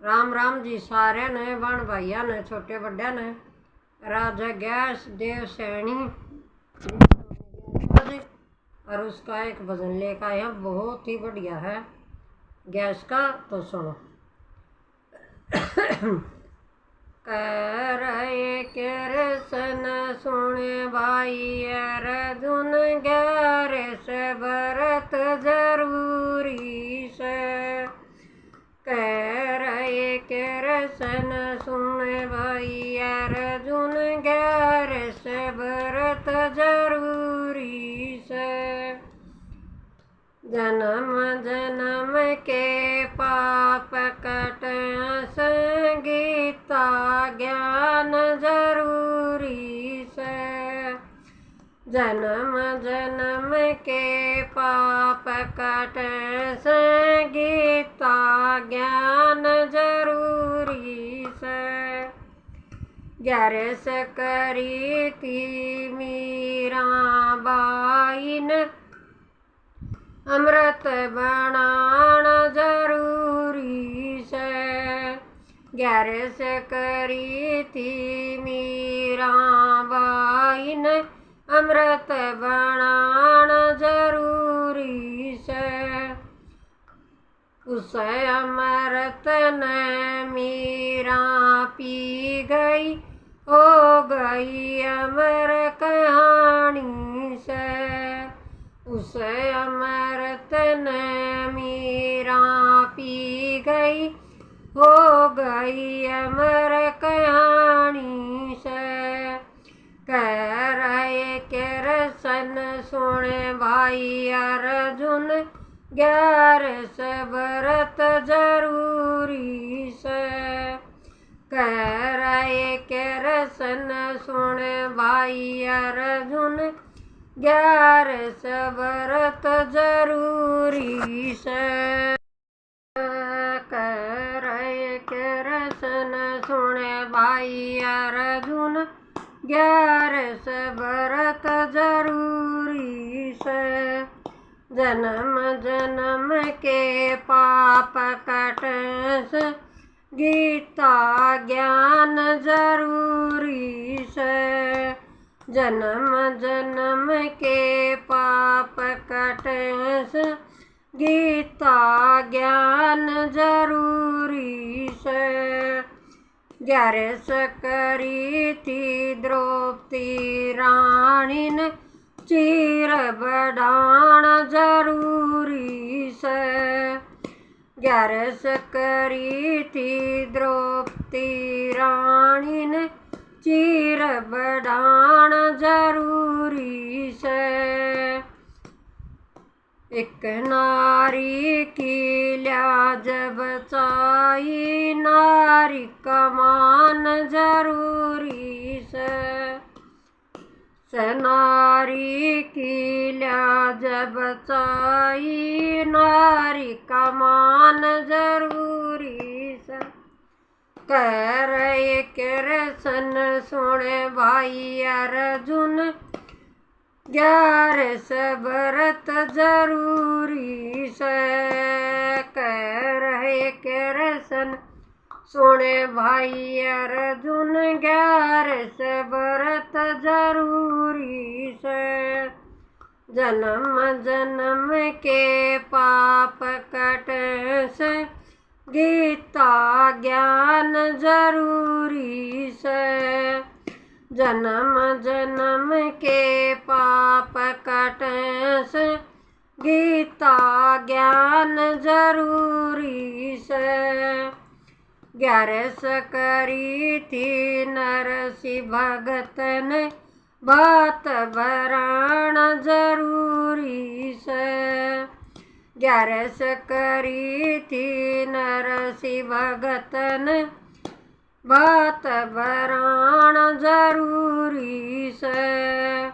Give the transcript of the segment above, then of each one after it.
राम राम जी सारे ने बन भाइया ने छोटे बड़े ने राजा गैस देव सैनी और उसका एक भजन लेकर आया बहुत ही बढ़िया है गैस का। तो सुनो। करे कृष्ण सुने भाई अर्जुन ग्यारे से भरत जरूरी से करे कृष्ण सुने भाई अर्जुन ग्यारे से भरत जरूरी से जन्म जन्म के पाप कट गीता ज्ञान जरूरी से जन्म जन्म के पाप कट गीता ज्ञान जरूरी से ग्यारह से करी थी मीरा बाइन अमृत बनाना जरूरी से ग्यारह से करी थी मीरा बाइन अमृत बनाना जरूरी से उस अमृत ने मीरा पी गई हो गई अमर कहानी से उस अमृत ने मीरा पी गई हो गई अमर कहानी से कह रहे कृष्ण सुने भाई अर्जुन ग्यारह से भरत जरूरी से कह रहे कृष्ण सुने भाई अर्जुन ग्यारह से भरत जरूरी से कह रहे कृष्ण सुने भाई अर्जुन ग्यारह से भरत जरूरी से जन्म जन्म के पाप कट गीता ज्ञान जरूरी से जन्म जन्म के पाप कट गीता ज्ञान जरूरी से ग्यारह से करी थी द्रौपदी रानी ने चीर बढ़ाना जरूरी से ग्यारह से करी थी द्रौपदी रानी ने चीर बढ़ाना जरूरी से एक नारी की लाज बचाई नारी का मान जरूरी से नारी की लाज बचाई नारी का मान जरूरी से कह रहे कृष्ण सुने भाई अर्जुन ग्यारह से भरत जरूरी से कह रहे कृष्ण सुने भाई अर्जुन ग्यारह से भरत जरूरी से जन्म जन्म के पाप कट से गीता ज्ञान जरूरी से जन्म जन्म के पाप कट से गीता ज्ञान जरूरी से ग्यारह से करी थी नरसी भगत ने बात बराना जरूरी से ग्यारह से करी थी नरसी भगत ने बात बराना जरूरी से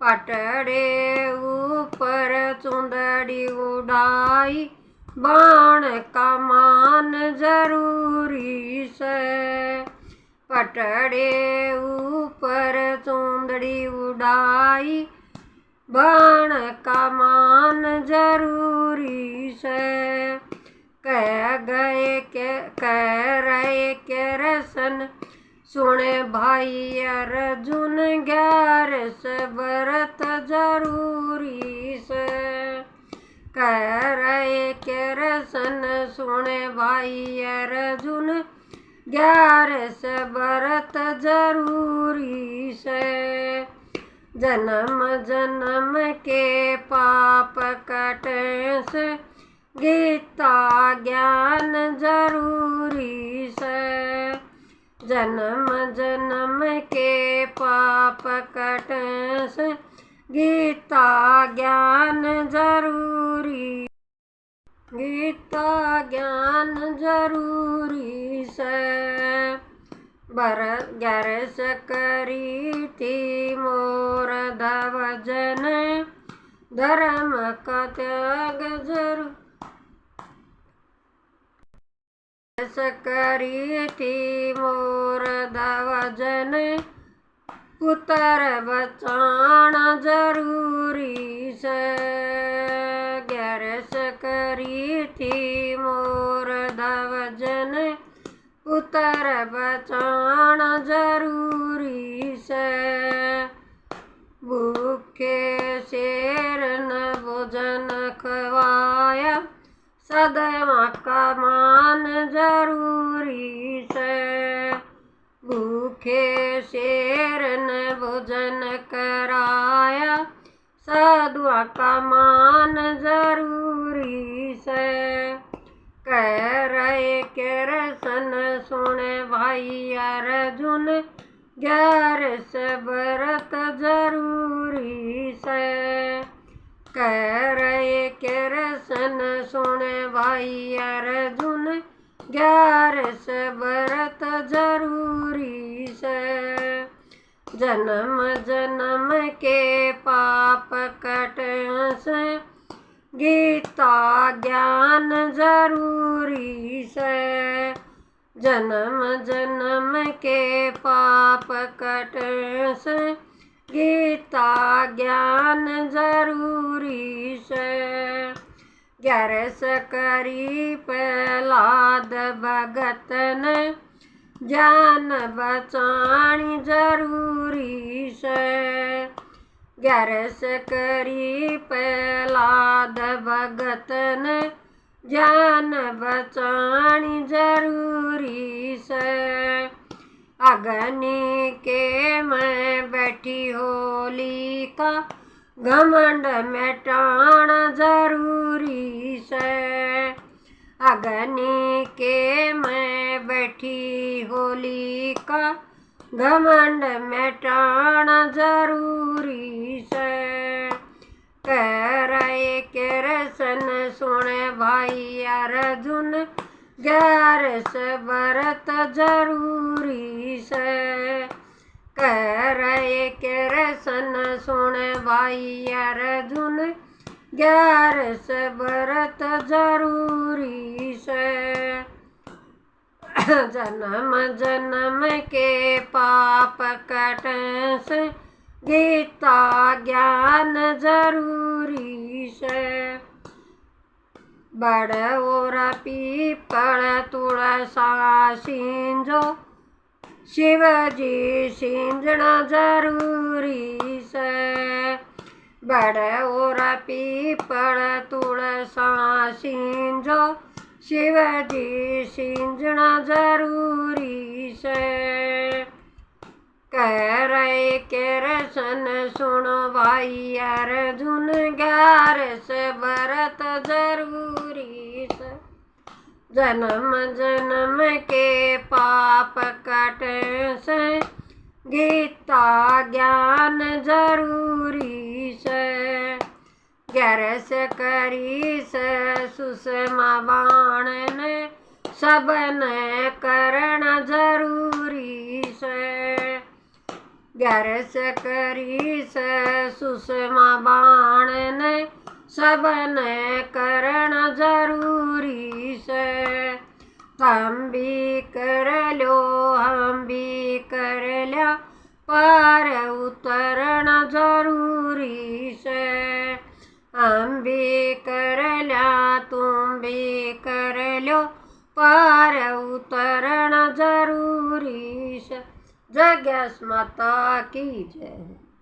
पटड़े ऊपर चुंदड़ी उड़ाई बाण का मान जरूरी से पटड़े ऊपर चुंदड़ी उड़ाई बाण का मान जरूरी से कह रहे के रसन सुने भाई अर्जुन, 11 व्रत जरूरी से। कह रहे के रसन सुने भाई अर्जुन, 11 व्रत जरूरी से। जन्म जन्म के पाप कटे से, गीता ज्ञान जरूरी से। जन्म जन्म के पाप कटे से, गीता ज्ञान जरूरी, गीता ज्ञान जरूरी से। 11 करी थी मोर धवजन, धर्म का त्याग जरूर। करी थी मोर धवजन, पुत्र बचाना जरूरी से। 11 करी थी मोर धवजन, पुत्र बचाना जरूरी से। भूखे शेर न भोजन खवाया, सदैव का मान जरूरी से। भूखे शेर ने भोजन कराया, साधुआ का मान जरूरी से। कह रहे के रसन सुने भाई अर्जुन, 11 व्रत जरूरी से। कह रहे के रसन सुने भाई अर्जुन, 11 व्रत जरूरी से। जन्म जन्म के पाप कटे से, गीता ज्ञान जरूरी से। जन्म जन्म के पाप कटे से, गीता ज्ञान जरूरी से। 11 करी प्रहलाद भगत ने, जान बचानी जरूरी से। 11 करी प्रहलाद भगत ने, जान बचानी जरूरी से। अग्नि के में बैठी होलिका, घमंड मिटाना जरूरी से। अग्नि के में बैठी होलिका, घमंड मिटाना जरूरी से। कह रहे के रसन सुने भाई अर्जुन, 11 व्रत जरूरी से। कह रहे के रसन सुने भाई अर्जुन, 11 व्रत जरूरी से। जन्म जन्म के पाप कटे से, गीता ज्ञान जरूरी से। बड़ और पीपल तुलसा सींजो, शिवजी सींजना जरूरी से। बड़ और पीपल तुलसा सींजो, शिवजी सींजना जरूरी से। कह रहे के रसन सुनो भाई अर्जुन, 11 व्रत जरूरी से। जन्म जन्म के पाप कटे से, गीता ज्ञान जरूरी से। 11 करी से सुषमा बाण ने, सबने करना जरूरी से। 11 करी से सुषमा बाण ने, सबने करना जरूरी से। हम भी कर लो हम भी कर लिया, पार उतरना जरूरी से। हम भी कर लिया तुम भी कर तारे उतरना जरूरी है। जय गैस माता की जय।